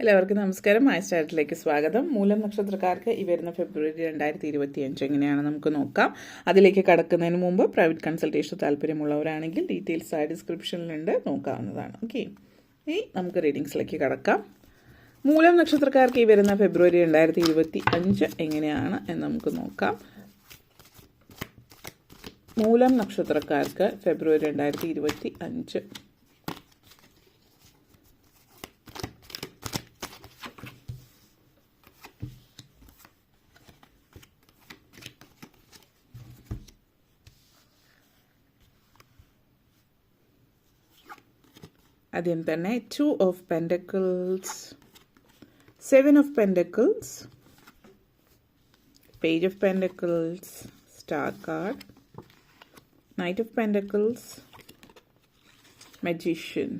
എല്ലാവർക്കും നമസ്കാരം. മായ സ്റ്റാർട്ടിലേക്ക് സ്വാഗതം. മൂലം നക്ഷത്രക്കാർക്ക് ഈ വരുന്ന ഫെബ്രുവരി 2025 എങ്ങനെയാണ് നമുക്ക് നോക്കാം. അതിലേക്ക് കടക്കുന്നതിന് മുമ്പ് പ്രൈവറ്റ് കൺസൾട്ടേഷൻ താല്പര്യമുള്ളവരാണെങ്കിൽ ഡീറ്റെയിൽസ് ആയി ഡിസ്ക്രിപ്ഷനിലുണ്ട്, നോക്കാവുന്നതാണ്. ഓക്കെ, ഇനി നമുക്ക് റീഡിങ്സിലേക്ക് കടക്കാം. മൂലം നക്ഷത്രക്കാർക്ക് ഈ വരുന്ന ഫെബ്രുവരി 2025 എങ്ങനെയാണ് എന്ന് നമുക്ക് നോക്കാം. മൂലം നക്ഷത്രക്കാർക്ക് ഫെബ്രുവരി 2025 ആദ്യം തന്നെ 2 of Pentacles, 7 of Pentacles, Page of Pentacles, Star card, Knight of Pentacles, Magician.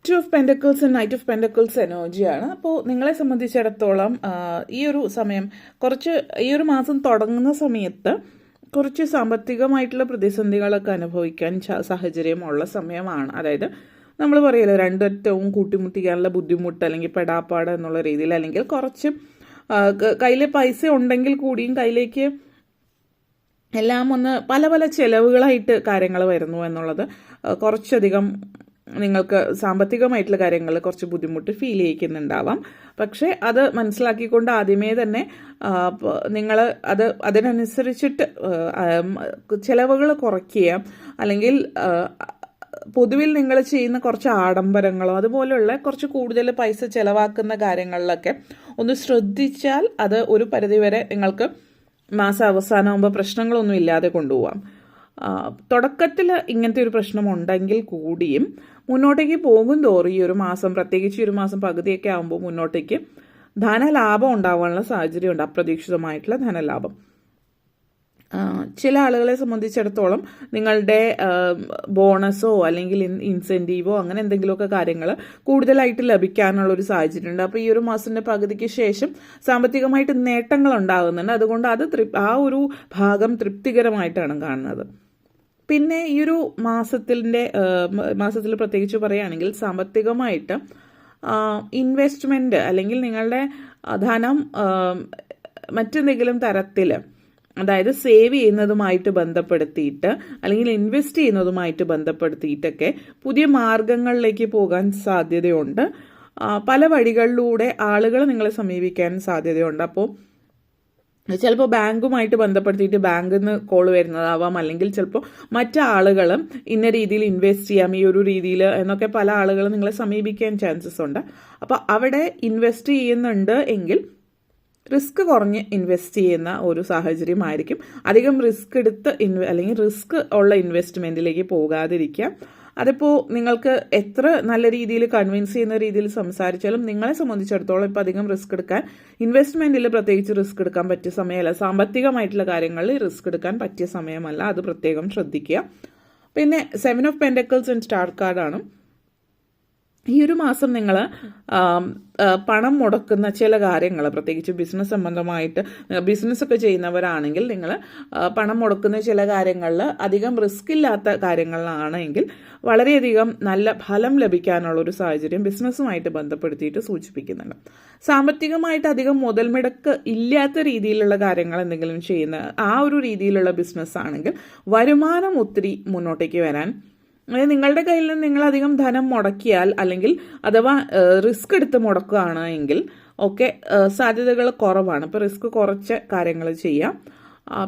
Two of pentacles and knight of pentacles എനർജിയാണ്. അപ്പോൾ നിങ്ങളെ സംബന്ധിച്ചിടത്തോളം ഈ ഒരു സമയം ഈ ഒരു മാസം തുടങ്ങുന്ന സമയത്ത് കുറച്ച് സാമ്പത്തികമായിട്ടുള്ള പ്രതിസന്ധികളൊക്കെ അനുഭവിക്കാൻ സാഹചര്യമുള്ള സമയമാണ്. അതായത് നമ്മൾ പറയല്ലോ, രണ്ടറ്റവും കൂട്ടിമുട്ടിക്കാനുള്ള ബുദ്ധിമുട്ട് അല്ലെങ്കിൽ പെടാപ്പാട് എന്നുള്ള രീതിയിൽ, അല്ലെങ്കിൽ കുറച്ച് കയ്യിൽ പൈസ ഉണ്ടെങ്കിൽ കൂടിയും കയ്യിലേക്ക് എല്ലാം ഒന്ന് പല പല ചെലവുകളായിട്ട് കാര്യങ്ങൾ വരുന്നു എന്നുള്ളത് കുറച്ചധികം നിങ്ങൾക്ക് സാമ്പത്തികമായിട്ടുള്ള കാര്യങ്ങളിൽ കുറച്ച് ബുദ്ധിമുട്ട് ഫീൽ ചെയ്യിക്കുന്നുണ്ടാവാം. പക്ഷേ അത് മനസ്സിലാക്കിക്കൊണ്ട് ആദ്യമേ തന്നെ നിങ്ങൾ അതിനനുസരിച്ചിട്ട് ചിലവുകൾ കുറയ്ക്കുക, അല്ലെങ്കിൽ പൊതുവിൽ നിങ്ങൾ ചെയ്യുന്ന കുറച്ച് ആഡംബരങ്ങളോ അതുപോലെയുള്ള കുറച്ച് കൂടുതൽ പൈസ ചിലവാക്കുന്ന കാര്യങ്ങളിലൊക്കെ ഒന്ന് ശ്രദ്ധിച്ചാൽ അത് ഒരു പരിധിവരെ നിങ്ങൾക്ക് മാസം അവസാനമാകുമ്പോൾ പ്രശ്നങ്ങളൊന്നും ഇല്ലാതെ കൊണ്ടുപോകാം. തുടക്കത്തിൽ ഇങ്ങനത്തെ ഒരു പ്രശ്നം ഉണ്ടെങ്കിൽ കൂടിയും മുന്നോട്ടേക്ക് പോകും തോറും ഈ ഒരു മാസം, പ്രത്യേകിച്ച് ഈ ഒരു മാസം പകുതിയൊക്കെ ആകുമ്പോൾ മുന്നോട്ടേക്ക് ധനലാഭം ഉണ്ടാകാനുള്ള സാഹചര്യമുണ്ട്. അപ്രതീക്ഷിതമായിട്ടുള്ള ധനലാഭം. ചില ആളുകളെ സംബന്ധിച്ചിടത്തോളം നിങ്ങളുടെ ബോണസോ അല്ലെങ്കിൽ ഇൻസെൻറ്റീവോ അങ്ങനെ എന്തെങ്കിലുമൊക്കെ കാര്യങ്ങൾ കൂടുതലായിട്ട് ലഭിക്കാനുള്ളൊരു സാഹചര്യമുണ്ട്. അപ്പോൾ ഈ ഒരു മാസത്തിൻ്റെ പകുതിക്ക് ശേഷം സാമ്പത്തികമായിട്ട് നേട്ടങ്ങൾ ഉണ്ടാകുന്നുണ്ട്. അതുകൊണ്ട് ആ ഒരു ഭാഗം തൃപ്തികരമായിട്ടാണ് കാണുന്നത്. പിന്നെ ഈ ഒരു മാസത്തിൽ പ്രത്യേകിച്ച് പറയുകയാണെങ്കിൽ സാമ്പത്തികമായിട്ട് ഇൻവെസ്റ്റ്മെൻറ്റ് അല്ലെങ്കിൽ നിങ്ങളുടെ ധനം മറ്റെന്തെങ്കിലും തരത്തിൽ, അതായത് സേവ് ചെയ്യുന്നതുമായിട്ട് ബന്ധപ്പെടുത്തിയിട്ട് അല്ലെങ്കിൽ ഇൻവെസ്റ്റ് ചെയ്യുന്നതുമായിട്ട് ബന്ധപ്പെടുത്തിയിട്ടൊക്കെ പുതിയ മാർഗങ്ങളിലേക്ക് പോകാൻ സാധ്യതയുണ്ട്. പല വഴികളിലൂടെ ആളുകൾ നിങ്ങളെ സമീപിക്കാൻ സാധ്യതയുണ്ട്. അപ്പോൾ ചിലപ്പോൾ ബാങ്കുമായിട്ട് ബന്ധപ്പെടുത്തിയിട്ട് ബാങ്കിൽ നിന്ന് കോൾ വരുന്നതാവാം, അല്ലെങ്കിൽ ചിലപ്പോൾ മറ്റാളുകൾ ഇന്ന രീതിയിൽ ഇൻവെസ്റ്റ് ചെയ്യാം ഈ ഒരു രീതിയിൽ എന്നൊക്കെ പല ആളുകളും നിങ്ങളെ സമീപിക്കാൻ ചാൻസസ് ഉണ്ട്. അപ്പോൾ അവിടെ ഇൻവെസ്റ്റ് ചെയ്യുന്നുണ്ട് എങ്കിൽ റിസ്ക് കുറഞ്ഞ് ഇൻവെസ്റ്റ് ചെയ്യുന്ന ഒരു സാഹചര്യമായിരിക്കും. അധികം റിസ്ക് എടുത്ത് അല്ലെങ്കിൽ റിസ്ക് ഉള്ള ഇൻവെസ്റ്റ്മെൻറ്റിലേക്ക് പോകാതിരിക്കുക. അതിപ്പോൾ നിങ്ങൾക്ക് എത്ര നല്ല രീതിയിൽ കൺവിൻസ് ചെയ്യുന്ന രീതിയിൽ സംസാരിച്ചാലും നിങ്ങളെ സംബന്ധിച്ചിടത്തോളം ഇപ്പോൾ അധികം റിസ്ക് എടുക്കാൻ, ഇൻവെസ്റ്റ്മെൻറ്റിൽ പ്രത്യേകിച്ച് റിസ്ക് എടുക്കാൻ പറ്റിയ സമയമല്ല. സാമ്പത്തികമായിട്ടുള്ള കാര്യങ്ങളിൽ റിസ്ക് എടുക്കാൻ പറ്റിയ സമയമല്ല, അത് പ്രത്യേകം ശ്രദ്ധിക്കുക. പിന്നെ 7 of Pentacles ആൻഡ് സ്റ്റാർ കാർഡാണ്. ഈ ഒരു മാസം നിങ്ങൾ പണം മുടക്കുന്ന ചില കാര്യങ്ങൾ, പ്രത്യേകിച്ച് ബിസിനസ് സംബന്ധമായിട്ട് ബിസിനസ്സൊക്കെ ചെയ്യുന്നവരാണെങ്കിൽ നിങ്ങൾ പണം മുടക്കുന്ന ചില കാര്യങ്ങളിൽ അധികം റിസ്ക് ഇല്ലാത്ത കാര്യങ്ങളിലാണെങ്കിൽ വളരെയധികം നല്ല ഫലം ലഭിക്കാനുള്ളൊരു സാഹചര്യം ബിസിനസ്സുമായിട്ട് ബന്ധപ്പെടുത്തിയിട്ട് സൂചിപ്പിക്കുന്നുണ്ട്. സാമ്പത്തികമായിട്ട് അധികം മുതൽ മുടക്ക് ഇല്ലാത്ത രീതിയിലുള്ള കാര്യങ്ങൾ എന്തെങ്കിലും ചെയ്യുന്ന ആ ഒരു രീതിയിലുള്ള ബിസിനസ് ആണെങ്കിൽ വരുമാനം ഒത്തിരി മുന്നോട്ടേക്ക് വരാൻ, അതായത് നിങ്ങളുടെ കയ്യിൽ നിന്ന് നിങ്ങളധികം ധനം മുടക്കിയാൽ അല്ലെങ്കിൽ അഥവാ റിസ്ക് എടുത്ത് മുടക്കുകയാണ് എങ്കിൽ ഒക്കെ സാധ്യതകൾ കുറവാണ്. അപ്പോൾ റിസ്ക് കുറച്ച് കാര്യങ്ങൾ ചെയ്യാം.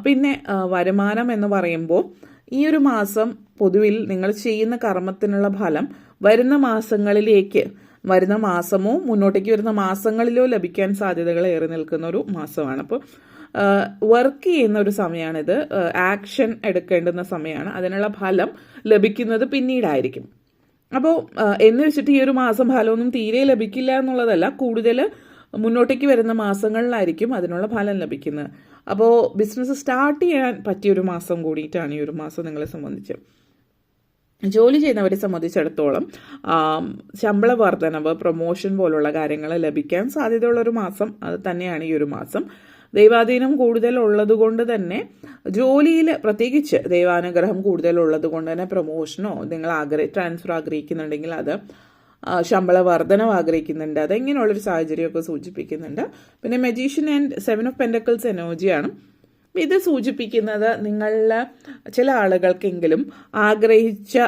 പിന്നെ വരുമാനം എന്ന് പറയുമ്പോൾ ഈ ഒരു മാസം പൊതുവിൽ നിങ്ങൾ ചെയ്യുന്ന കർമ്മത്തിനുള്ള ഫലം വരുന്ന മാസമോ മുന്നോട്ടേക്ക് വരുന്ന മാസങ്ങളിലോ ലഭിക്കാൻ സാധ്യതകൾ ഏറി നിൽക്കുന്ന ഒരു മാസമാണ്. അപ്പോൾ വർക്ക് ചെയ്യുന്ന ഒരു സമയമാണിത്. ആക്ഷൻ എടുക്കേണ്ടുന്ന സമയമാണ്. അതിനുള്ള ഫലം ലഭിക്കുന്നത് പിന്നീടായിരിക്കും. അപ്പോൾ എന്ന് വെച്ചിട്ട് ഈ ഒരു മാസം ഫലമൊന്നും തീരെ ലഭിക്കില്ല എന്നുള്ളതല്ല, കൂടുതൽ മുന്നോട്ടേക്ക് വരുന്ന മാസങ്ങളിലായിരിക്കും അതിനുള്ള ഫലം ലഭിക്കുന്നത്. അപ്പോൾ ബിസിനസ് സ്റ്റാർട്ട് ചെയ്യാൻ പറ്റിയൊരു മാസം കൂടിയിട്ടാണ് ഈ ഒരു മാസം നിങ്ങളെ സംബന്ധിച്ച്. ജോലി ചെയ്യുന്നവരെ സംബന്ധിച്ചിടത്തോളം ശമ്പള വർധനവ്, പ്രൊമോഷൻ പോലുള്ള കാര്യങ്ങൾ ലഭിക്കാൻ സാധ്യതയുള്ളൊരു മാസം അത് തന്നെയാണ് ഈ ഒരു മാസം. ദൈവാധീനം കൂടുതലുള്ളത് കൊണ്ട് തന്നെ ജോലിയിൽ പ്രത്യേകിച്ച് ദൈവാനുഗ്രഹം കൂടുതലുള്ളത് കൊണ്ട് തന്നെ പ്രൊമോഷനോ നിങ്ങൾ ട്രാൻസ്ഫർ ആഗ്രഹിക്കുന്നുണ്ടെങ്കിൽ അത് ശമ്പള വർധനവ് ആഗ്രഹിക്കുന്നുണ്ട്, അതെങ്ങനെയുള്ളൊരു സാഹചര്യമൊക്കെ സൂചിപ്പിക്കുന്നുണ്ട്. പിന്നെ മജീഷ്യൻ ആൻഡ് 7 ഓഫ് പെൻഡക്കിൾസ് എനർജിയാണ്. ഇത് സൂചിപ്പിക്കുന്നത് നിങ്ങളിൽ ചില ആളുകൾക്കെങ്കിലും ആഗ്രഹിച്ച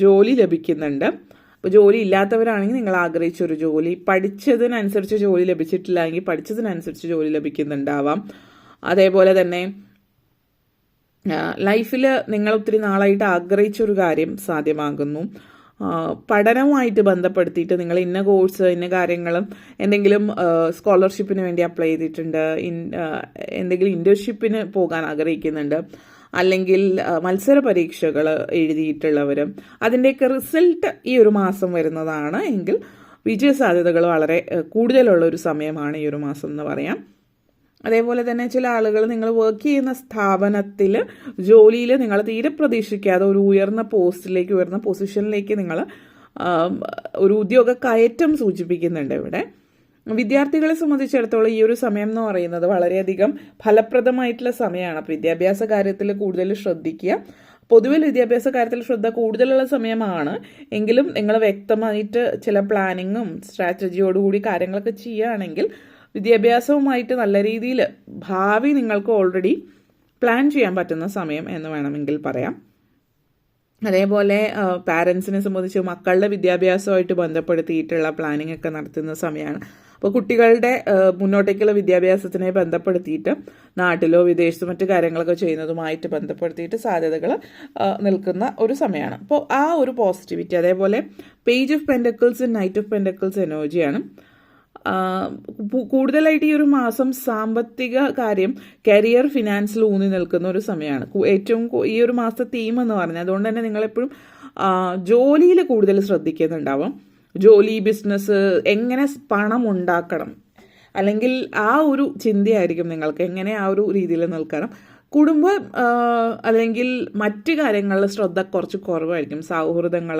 ജോലി ലഭിക്കുന്നുണ്ട്. അപ്പോൾ ജോലി ഇല്ലാത്തവരാണെങ്കിൽ നിങ്ങൾ ആഗ്രഹിച്ചൊരു ജോലി, പഠിച്ചതിനനുസരിച്ച് ജോലി ലഭിച്ചിട്ടില്ല എങ്കിൽ പഠിച്ചതിനനുസരിച്ച് ജോലി ലഭിക്കുന്നുണ്ടാവാം. അതേപോലെ തന്നെ ലൈഫിൽ നിങ്ങൾ ഒത്തിരി നാളായിട്ട് ആഗ്രഹിച്ചൊരു കാര്യം സാധ്യമാകുന്നു. പഠനവുമായിട്ട് ബന്ധപ്പെടുത്തിയിട്ട് നിങ്ങൾ ഇന്ന കോഴ്സ് ഇന്ന കാര്യങ്ങളും എന്തെങ്കിലും സ്കോളർഷിപ്പിന് വേണ്ടി അപ്ലൈ ചെയ്തിട്ടുണ്ട്, എന്തെങ്കിലും ഇൻറ്റേൺഷിപ്പിന് പോകാൻ ആഗ്രഹിക്കുന്നുണ്ട്, അല്ലെങ്കിൽ മത്സര പരീക്ഷകൾ എഴുതിയിട്ടുള്ളവർ അതിൻ്റെയൊക്കെ റിസൾട്ട് ഈ ഒരു മാസം വരുന്നതാണ് എങ്കിൽ വിജയ സാധ്യതകൾ വളരെ കൂടുതലുള്ള ഒരു സമയമാണ് ഈ ഒരു മാസം എന്ന് പറയാം. അതേപോലെ തന്നെ ചില ആളുകൾ നിങ്ങൾ വർക്ക് ചെയ്യുന്ന സ്ഥാപനത്തിൽ ജോലിയിൽ നിങ്ങൾ തീരെ പ്രതീക്ഷിക്കാതെ ഒരു ഉയർന്ന പോസ്റ്റിലേക്ക്, ഉയർന്ന പൊസിഷനിലേക്ക് നിങ്ങൾ ഒരു ഉദ്യോഗ കയറ്റം സൂചിപ്പിക്കുന്നുണ്ട് ഇവിടെ. വിദ്യാർത്ഥികളെ സംബന്ധിച്ചിടത്തോളം ഈ ഒരു സമയം എന്ന് പറയുന്നത് വളരെയധികം ഫലപ്രദമായിട്ടുള്ള സമയമാണ്. അപ്പോൾ വിദ്യാഭ്യാസ കാര്യത്തിൽ കൂടുതൽ ശ്രദ്ധിക്കുക. പൊതുവിൽ വിദ്യാഭ്യാസ കാര്യത്തിൽ ശ്രദ്ധ കൂടുതലുള്ള സമയമാണ് എങ്കിലും നിങ്ങൾ വ്യക്തമായിട്ട് ചില പ്ലാനിങ്ങും സ്ട്രാറ്റജിയോടുകൂടി കാര്യങ്ങളൊക്കെ ചെയ്യുകയാണെങ്കിൽ വിദ്യാഭ്യാസവുമായിട്ട് നല്ല രീതിയിൽ ഭാവി നിങ്ങൾക്ക് ഓൾറെഡി പ്ലാൻ ചെയ്യാൻ പറ്റുന്ന സമയം എന്ന് വേണമെങ്കിൽ പറയാം. അതേപോലെ പാരൻസിനെ സംബന്ധിച്ച് മക്കളുടെ വിദ്യാഭ്യാസവുമായിട്ട് ബന്ധപ്പെടുത്തിയിട്ടുള്ള പ്ലാനിങ് ഒക്കെ നടത്തുന്ന സമയമാണ്. അപ്പോൾ കുട്ടികളുടെ മുന്നോട്ടേക്കുള്ള വിദ്യാഭ്യാസത്തിനെ ബന്ധപ്പെടുത്തിയിട്ട് നാട്ടിലോ വിദേശത്തോ മറ്റു കാര്യങ്ങളൊക്കെ ചെയ്യുന്നതുമായിട്ട് ബന്ധപ്പെടുത്തിയിട്ട് സാധ്യതകൾ നിൽക്കുന്ന ഒരു സമയമാണ്. അപ്പോൾ ആ ഒരു പോസിറ്റിവിറ്റി. അതേപോലെ page of pentacles, knight of pentacles എനർജിയാണ്. കൂടുതലായിട്ട് ഈ ഒരു മാസം സാമ്പത്തിക കാര്യം, കരിയർ, ഫിനാൻസിൽ ഊന്നി നിൽക്കുന്ന ഒരു സമയമാണ്. ഏറ്റവും ഈ ഒരു മാസത്തെ തീം എന്ന് പറഞ്ഞാൽ അതുകൊണ്ട് തന്നെ നിങ്ങളെപ്പോഴും ജോലിയിൽ കൂടുതൽ ശ്രദ്ധിക്കുന്നുണ്ടാവും. ജോലി, ബിസിനസ്, എങ്ങനെ പണം ഉണ്ടാക്കണം, അല്ലെങ്കിൽ ആ ഒരു ചിന്തയായിരിക്കും നിങ്ങൾക്ക്, എങ്ങനെ ആ ഒരു രീതിയിൽ നിൽക്കണം. കുടുംബം അല്ലെങ്കിൽ മറ്റു കാര്യങ്ങളിൽ ശ്രദ്ധ കുറച്ച് കുറവായിരിക്കും. സൗഹൃദങ്ങൾ,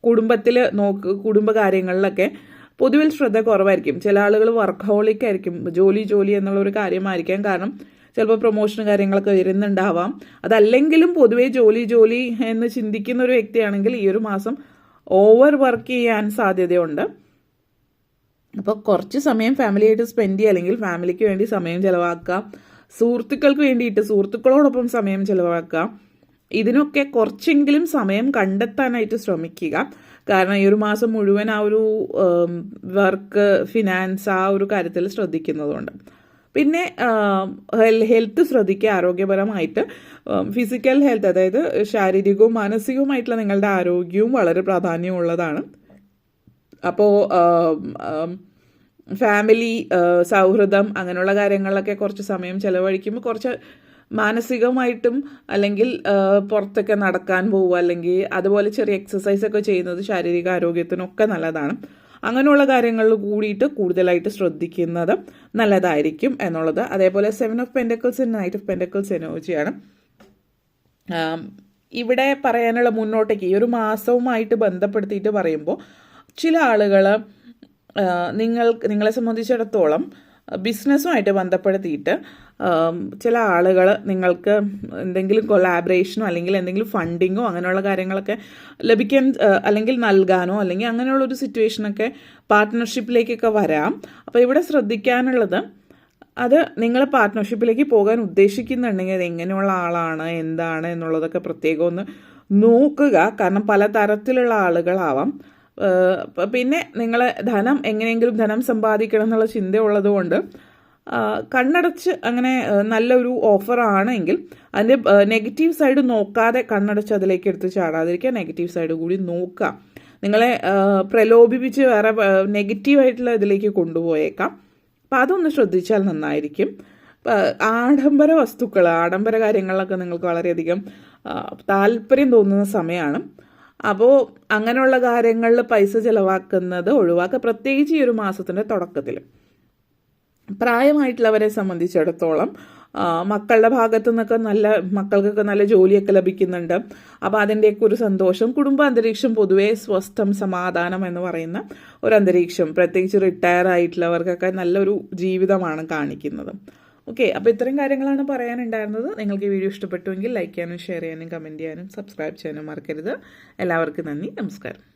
കുടുംബത്തിൽ കുടുംബകാര്യങ്ങളിലൊക്കെ പൊതുവിൽ ശ്രദ്ധ കുറവായിരിക്കും. ചില ആളുകൾ വർക്കഹോളിക് ആയിരിക്കും. ജോലി എന്നുള്ളൊരു കാര്യമായിരിക്കാം. കാരണം ചിലപ്പോൾ പ്രൊമോഷൻ കാര്യങ്ങളൊക്കെ വരുന്നുണ്ടാവാം. അതല്ലെങ്കിലും പൊതുവേ ജോലി എന്ന് ചിന്തിക്കുന്ന ഒരു വ്യക്തിയാണെങ്കിൽ ഈ ഒരു മാസം ഓവർ വർക്ക് ചെയ്യാൻ സാധ്യതയുണ്ട്. അപ്പോൾ കുറച്ച് സമയം ഫാമിലിയായിട്ട് സ്പെൻഡ് ചെയ്യുക, അല്ലെങ്കിൽ ഫാമിലിക്ക് വേണ്ടി സമയം ചിലവാക്കുക, സുഹൃത്തുക്കൾക്ക് വേണ്ടിയിട്ട് സുഹൃത്തുക്കളോടൊപ്പം സമയം ചിലവാക്കുക. ഇതിനൊക്കെ കുറച്ചെങ്കിലും സമയം കണ്ടെത്താനായിട്ട് ശ്രമിക്കുക. കാരണം ഈ ഒരു മാസം മുഴുവൻ ആ ഒരു വർക്ക്, ഫിനാൻസ്, ആ ഒരു കാര്യത്തിൽ ശ്രദ്ധിക്കുന്നതുകൊണ്ട്. പിന്നെ ഹെൽത്ത് ശ്രദ്ധിക്കുക. ആരോഗ്യപരമായിട്ട് ഫിസിക്കൽ ഹെൽത്ത്, അതായത് ശാരീരികവും മാനസികവുമായിട്ടുള്ള നിങ്ങളുടെ ആരോഗ്യവും വളരെ പ്രാധാന്യമുള്ളതാണ്. അപ്പോൾ ഫാമിലി, സൗഹൃദം, അങ്ങനെയുള്ള കാര്യങ്ങളിലൊക്കെ കുറച്ച് സമയം ചിലവഴിക്കുമ്പോൾ കുറച്ച് മാനസികമായിട്ടും, അല്ലെങ്കിൽ പുറത്തൊക്കെ നടക്കാൻ പോവുക, അല്ലെങ്കിൽ അതുപോലെ ചെറിയ എക്സസൈസ് ഒക്കെ ചെയ്യുന്നത് ശാരീരിക ആരോഗ്യത്തിനൊക്കെ നല്ലതാണ്. അങ്ങനെയുള്ള കാര്യങ്ങളിൽ കൂടിയിട്ട് കൂടുതലായിട്ട് ശ്രദ്ധിക്കുന്നത് നല്ലതായിരിക്കും എന്നുള്ളത്. അതേപോലെ 7 of pentacles, knight of pentacles എനർജിയാണ്. ഇവിടെ പറയാനുള്ള മുന്നോട്ടേക്ക് ഈ ഒരു മാസവുമായിട്ട് ബന്ധപ്പെടുത്തിയിട്ട് പറയുമ്പോൾ ചില ആളുകൾ നിങ്ങളെ സംബന്ധിച്ചിടത്തോളം ബിസിനസ്സുമായിട്ട് ബന്ധപ്പെടുത്തിയിട്ട് ചില ആളുകൾ നിങ്ങൾക്ക് എന്തെങ്കിലും കൊളാബറേഷനോ അല്ലെങ്കിൽ എന്തെങ്കിലും ഫണ്ടിങ്ങോ അങ്ങനെയുള്ള കാര്യങ്ങളൊക്കെ ലഭിക്കാൻ, അല്ലെങ്കിൽ നൽകാനോ, അല്ലെങ്കിൽ അങ്ങനെയുള്ളൊരു സിറ്റുവേഷനൊക്കെ പാർട്ട്ണർഷിപ്പിലേക്കൊക്കെ വരാം. അപ്പോൾ ഇവിടെ ശ്രദ്ധിക്കാനുള്ളത്, അത് നിങ്ങൾ പാർട്ട്ണർഷിപ്പിലേക്ക് പോകാൻ ഉദ്ദേശിക്കുന്നുണ്ടെങ്കിൽ അത് എങ്ങനെയുള്ള ആളാണ്, എന്താണ് എന്നുള്ളതൊക്കെ പ്രത്യേകം ഒന്ന് നോക്കുക. കാരണം പല തരത്തിലുള്ള ആളുകളാവാം. പിന്നെ നിങ്ങൾ എങ്ങനെയെങ്കിലും ധനം സമ്പാദിക്കണം എന്നുള്ള ചിന്ത ഉള്ളതുകൊണ്ട് കണ്ണടച്ച് അങ്ങനെ നല്ലൊരു ഓഫറാണെങ്കിൽ അതിൻ്റെ നെഗറ്റീവ് സൈഡ് നോക്കാതെ കണ്ണടച്ച് അതിലേക്ക് എടുത്ത് ചാടാതിരിക്കുക. നെഗറ്റീവ് സൈഡ് കൂടി നോക്കുക. നിങ്ങളെ പ്രലോഭിപ്പിച്ച് വേറെ നെഗറ്റീവായിട്ടുള്ള ഇതിലേക്ക് കൊണ്ടുപോയേക്കാം. അപ്പം അതൊന്ന് ശ്രദ്ധിച്ചാൽ നന്നായിരിക്കും. ആഡംബര വസ്തുക്കൾ, ആഡംബര കാര്യങ്ങളിലൊക്കെ നിങ്ങൾക്ക് വളരെയധികം താല്പര്യം തോന്നുന്ന സമയമാണ്. അപ്പോൾ അങ്ങനെയുള്ള കാര്യങ്ങളിൽ പൈസ ചിലവാക്കുന്നത് ഒഴിവാക്കുക, പ്രത്യേകിച്ച് ഈ ഒരു മാസത്തിൻ്റെ തുടക്കത്തിൽ. പ്രായമായിട്ടുള്ളവരെ സംബന്ധിച്ചിടത്തോളം മക്കളുടെ ഭാഗത്തു നിന്നൊക്കെ മക്കൾക്കൊക്കെ നല്ല ജോലിയൊക്കെ ലഭിക്കുന്നുണ്ട്. അപ്പോൾ അതിൻ്റെയൊക്കെ ഒരു സന്തോഷം. കുടുംബ അന്തരീക്ഷം പൊതുവേ സ്വസ്ഥം, സമാധാനം എന്ന് പറയുന്ന ഒരു അന്തരീക്ഷം, പ്രത്യേകിച്ച് റിട്ടയർ ആയിട്ടുള്ളവർക്കൊക്കെ നല്ലൊരു ജീവിതമാണ് കാണിക്കുന്നത്. ഓക്കെ, അപ്പോൾ ഇത്രയും കാര്യങ്ങളാണ് പറയാനുണ്ടായിരുന്നത്. നിങ്ങൾക്ക് ഈ വീഡിയോ ഇഷ്ടപ്പെട്ടുവെങ്കിൽ ലൈക്ക് ചെയ്യാനും ഷെയർ ചെയ്യാനും കമൻറ്റ് ചെയ്യാനും സബ്സ്ക്രൈബ് ചെയ്യാനും മറക്കരുത്. എല്ലാവർക്കും നന്ദി, നമസ്കാരം.